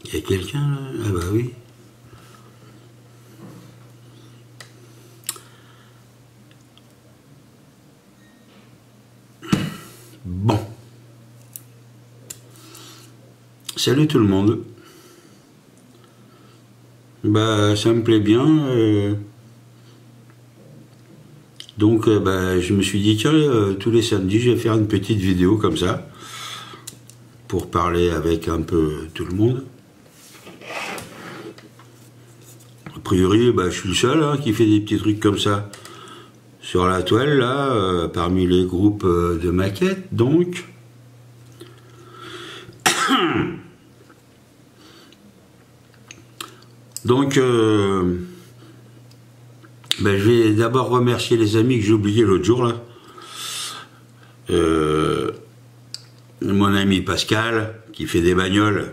Il y a quelqu'un là? Ah bah oui. Bon. Salut tout le monde. Bah ça me plaît bien. Donc bah, je me suis dit tiens tous les samedis je vais faire une petite vidéo comme ça pour parler avec un peu tout le monde. A priori bah, je suis le seul hein, qui fait des petits trucs comme ça sur la toile là parmi les groupes de maquettes donc. Donc ben, je vais d'abord remercier les amis que j'ai oubliés l'autre jour là. Mon ami Pascal qui fait des bagnoles.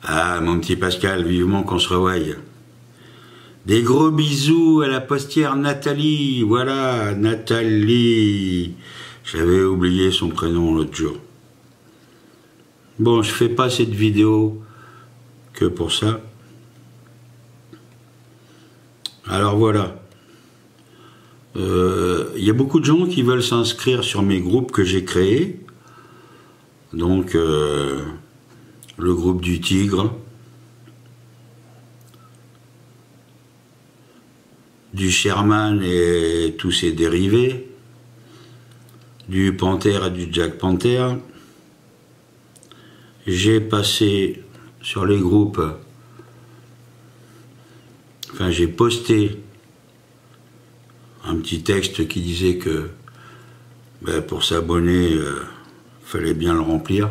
Ah mon petit Pascal, vivement qu'on se revoie. Des gros bisous à la postière Nathalie. Voilà, Nathalie. J'avais oublié son prénom l'autre jour. Bon, je fais pas cette vidéo que pour ça. Alors voilà. Il y a beaucoup de gens qui veulent s'inscrire sur mes groupes que j'ai créés. Donc, le groupe du Tigre, du Sherman et tous ses dérivés, du Panther et du Jack Panther. J'ai passé sur les groupes, enfin j'ai posté un petit texte qui disait que ben, pour s'abonner, fallait bien le remplir.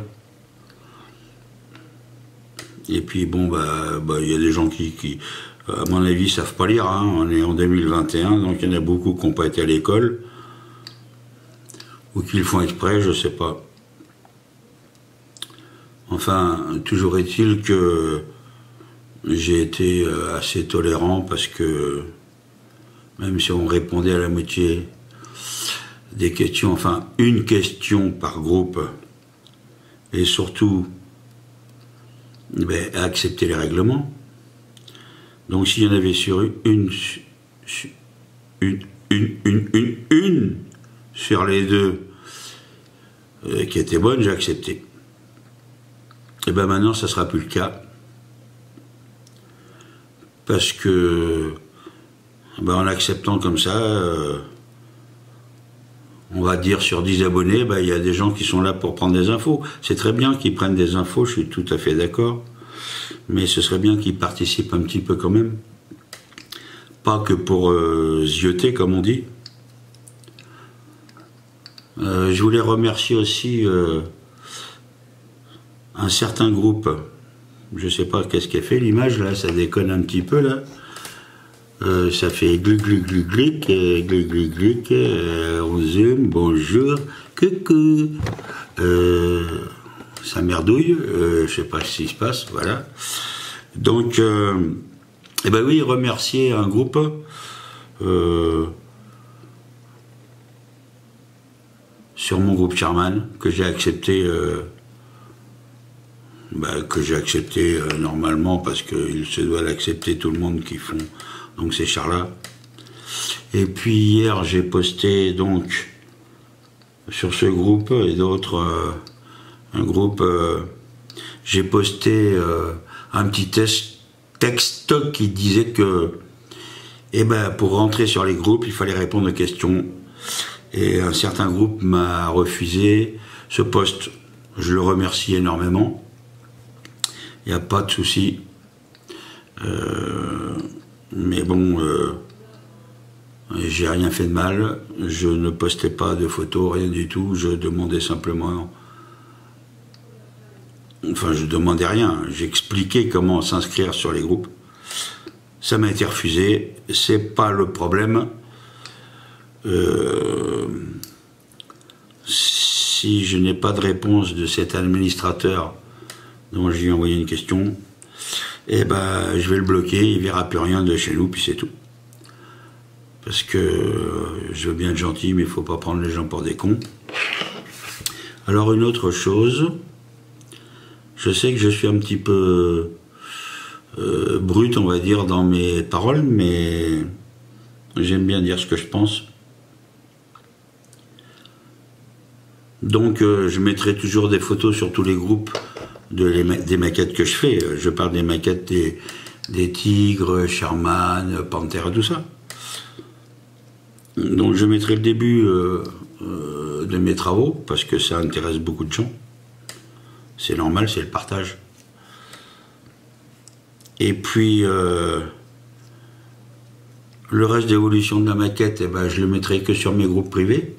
Et puis bon, bah, y a des gens qui à mon avis, savent pas lire, hein. On est en 2021, donc il y en a beaucoup qui n'ont pas été à l'école, ou qui le font exprès, je sais pas. Enfin, toujours est-il que j'ai été assez tolérant parce que même si on répondait à la moitié des questions, enfin une question par groupe, et surtout ben, accepter les règlements. Donc s'il y en avait sur une sur les deux qui était bonne, j'ai accepté. Et bien maintenant, ça ne sera plus le cas. Parce que, ben, en acceptant comme ça, on va dire sur 10 abonnés, ben, y a des gens qui sont là pour prendre des infos. C'est très bien qu'ils prennent des infos, je suis tout à fait d'accord. Mais ce serait bien qu'ils participent un petit peu quand même. Pas que pour zioter, comme on dit. Je voulais remercier aussi un certain groupe. Je sais pas qu'est-ce qu'elle fait l'image là, ça déconne un petit peu là. Ça fait gluc gluc gluc gluc gluc gluc gluc. On zoom, bonjour, coucou. Ça merdouille, je sais pas ce qui se passe, voilà. Donc, eh ben oui, remercier un groupe sur mon groupe Sherman que j'ai accepté. Que j'ai accepté normalement parce qu'il se doit l'accepter tout le monde qui font, donc c'est Charla. Et puis hier j'ai posté donc sur ce groupe et d'autres, un groupe, j'ai posté un petit texte qui disait que pour rentrer sur les groupes il fallait répondre aux questions et un certain groupe m'a refusé ce post. Je le remercie énormément. Il n'y a pas de souci. Mais bon, j'ai rien fait de mal. Je ne postais pas de photos, rien du tout. Je demandais simplement... Enfin, je demandais rien. J'expliquais comment s'inscrire sur les groupes. Ça m'a été refusé. C'est pas le problème. Si je n'ai pas de réponse de cet administrateur dont j'ai envoyé une question, je vais le bloquer, il verra plus rien de chez nous, puis c'est tout. parce que je veux bien être gentil, mais il ne faut pas prendre les gens pour des cons. Alors une autre chose, je sais que je suis un petit peu brut, on va dire, dans mes paroles, mais j'aime bien dire ce que je pense. Donc je mettrai toujours des photos sur tous les groupes des maquettes que je fais. Je parle des maquettes des tigres, Sherman, Panthère, tout ça. Donc je mettrai le début de mes travaux, parce que ça intéresse beaucoup de gens. C'est normal, c'est le partage. Et puis le reste d'évolution de la maquette, eh ben, je le mettrai que sur mes groupes privés.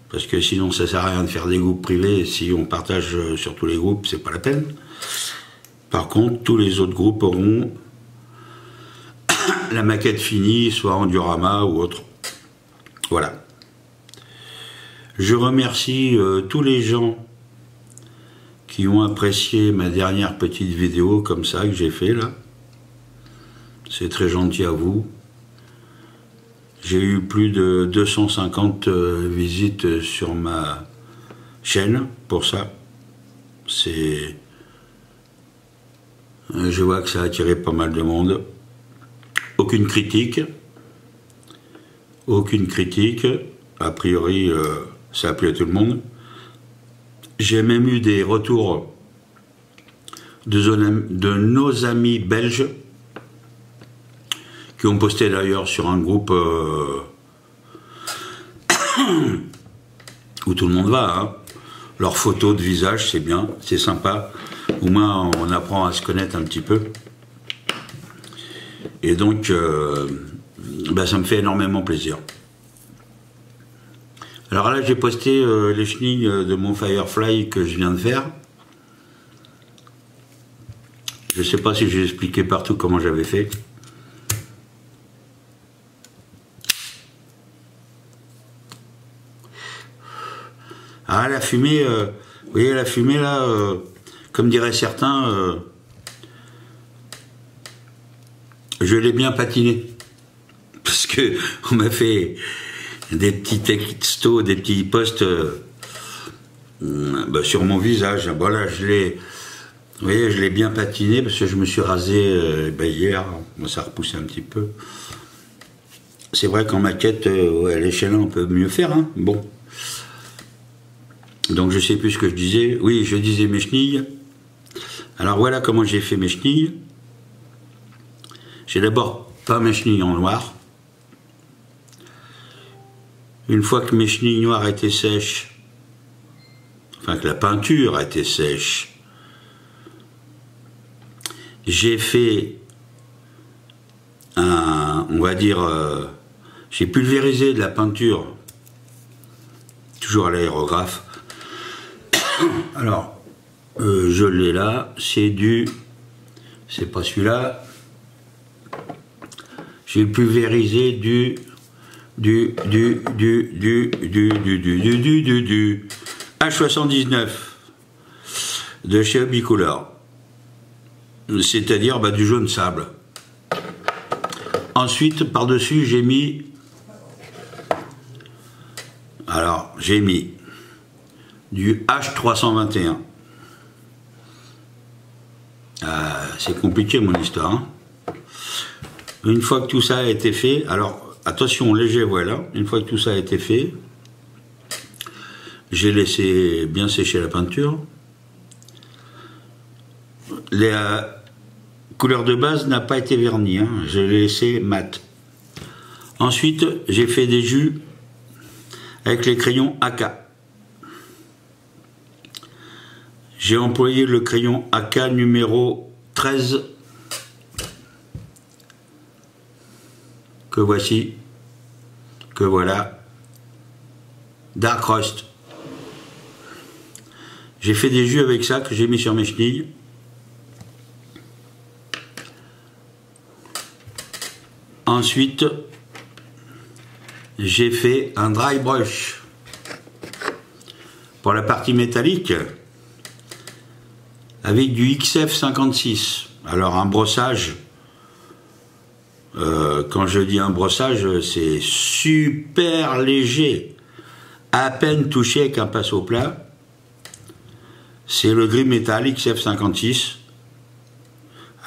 Parce que sinon ça sert à rien de faire des groupes privés. Si on partage sur tous les groupes, c'est pas la peine. Par contre, tous les autres groupes auront la maquette finie, soit en diorama ou autre. Voilà. Je remercie tous les gens qui ont apprécié ma dernière petite vidéo comme ça que j'ai fait là. C'est très gentil à vous. J'ai eu plus de 250 visites sur ma chaîne pour ça. Je vois que ça a attiré pas mal de monde. Aucune critique. Aucune critique. A priori, ça a plu à tout le monde. J'ai même eu des retours de nos amis belges qui ont posté d'ailleurs sur un groupe où tout le monde va. Hein. Leurs photos de visage, c'est bien, c'est sympa. Au moins, on apprend à se connaître un petit peu. Et donc, ça me fait énormément plaisir. Alors là, j'ai posté les chenilles de mon Firefly que je viens de faire. Je ne sais pas si j'ai expliqué partout comment j'avais fait. Ah, la fumée, vous voyez la fumée là, comme diraient certains, je l'ai bien patinée. Parce que on m'a fait des petits textos, des petits posts sur mon visage. Voilà, vous voyez, je l'ai bien patiné parce que je me suis rasé hier. Moi, ça a repoussé un petit peu. C'est vrai qu'en maquette, à l'échelle, on peut mieux faire. Hein. Bon. Donc, je sais plus ce que je disais. Oui, je disais mes chenilles. Alors, voilà comment j'ai fait mes chenilles. J'ai d'abord peint mes chenilles en noir. Une fois que mes chenilles noires étaient sèches, enfin que la peinture a été sèche, j'ai fait on va dire, j'ai pulvérisé de la peinture, toujours à l'aérographe. Alors, je l'ai là, c'est pas celui-là, j'ai pulvérisé du H79 de chez Ubicolor, c'est-à-dire du jaune sable. Ensuite, par-dessus, j'ai mis du H321. C'est compliqué mon histoire. Hein. Une fois que tout ça a été fait, alors attention, léger, voilà. Une fois que tout ça a été fait, j'ai laissé bien sécher la peinture. La couleur de base n'a pas été vernie, hein. Je l'ai laissé mat. Ensuite, j'ai fait des jus avec les crayons AK. J'ai employé le crayon AK numéro 13. Que voici, que voilà, Dark Rust. J'ai fait des jus avec ça que j'ai mis sur mes chenilles. Ensuite, j'ai fait un dry brush pour la partie métallique avec du XF56. Alors un brossage Quand je dis un brossage, c'est super léger, à peine touché avec un pinceau plat. C'est le gris métal XF56.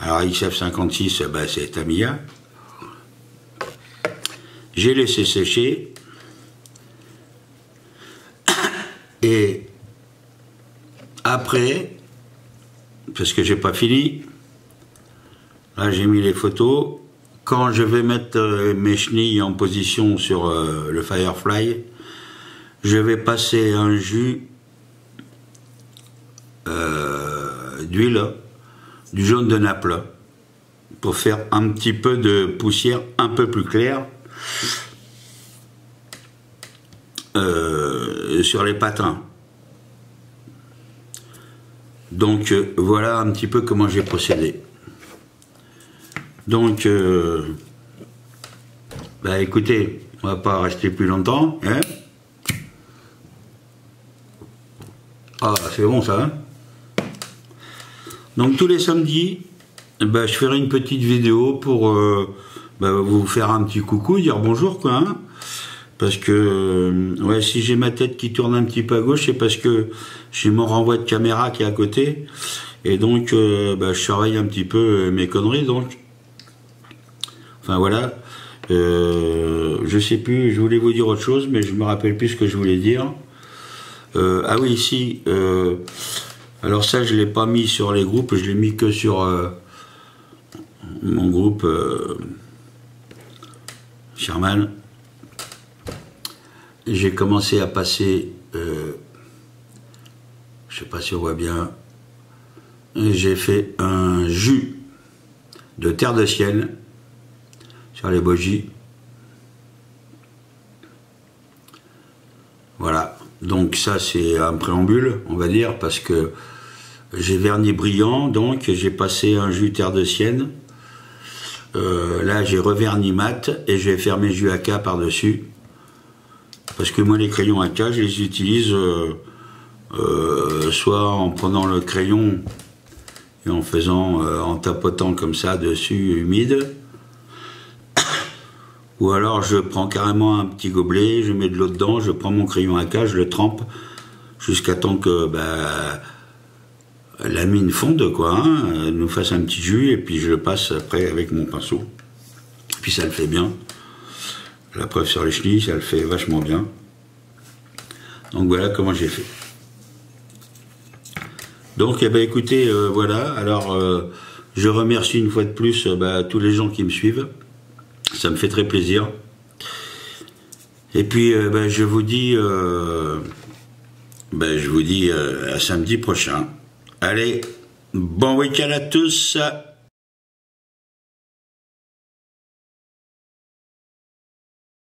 Alors XF56, ben, c'est Tamiya. J'ai laissé sécher. Et après, parce que j'ai pas fini, là j'ai mis les photos. Quand je vais mettre mes chenilles en position sur le Firefly, je vais passer un jus d'huile, du jaune de Naples, pour faire un petit peu de poussière un peu plus claire sur les patins. Donc voilà un petit peu comment j'ai procédé. Donc bah écoutez, on va pas rester plus longtemps, hein. Ah, c'est bon ça, hein. Donc tous les samedis, bah, je ferai une petite vidéo pour bah, vous faire un petit coucou, dire bonjour quoi, hein. Parce que ouais, si j'ai ma tête qui tourne un petit peu à gauche, c'est parce que j'ai mon renvoi de caméra qui est à côté, et donc bah, je surveille un petit peu mes conneries, donc enfin voilà. Je sais plus, je voulais vous dire autre chose, mais je me rappelle plus ce que je voulais dire. Ah oui, ici, alors ça je l'ai pas mis sur les groupes, je l'ai mis que sur mon groupe Sherman. J'ai commencé à passer, je sais pas si on voit bien, j'ai fait un jus de terre de ciel sur les bogies. Voilà, donc ça c'est un préambule, on va dire, parce que j'ai verni brillant, donc j'ai passé un jus terre de sienne. Là j'ai reverni mat et je vais faire mes jus AK par-dessus. Parce que moi les crayons AK, je les utilise soit en prenant le crayon et en faisant, en tapotant comme ça dessus humide. Ou alors je prends carrément un petit gobelet, je mets de l'eau dedans, je prends mon crayon AK, je le trempe jusqu'à temps que bah, la mine fonde, quoi, hein, nous fasse un petit jus, et puis je le passe après avec mon pinceau. Puis ça le fait bien. La preuve sur les chenilles, ça le fait vachement bien. Donc voilà comment j'ai fait. Donc eh ben, écoutez, voilà, alors je remercie une fois de plus bah, tous les gens qui me suivent. Ça me fait très plaisir. Et puis ben, je vous dis à samedi prochain. Allez, bon week-end à tous.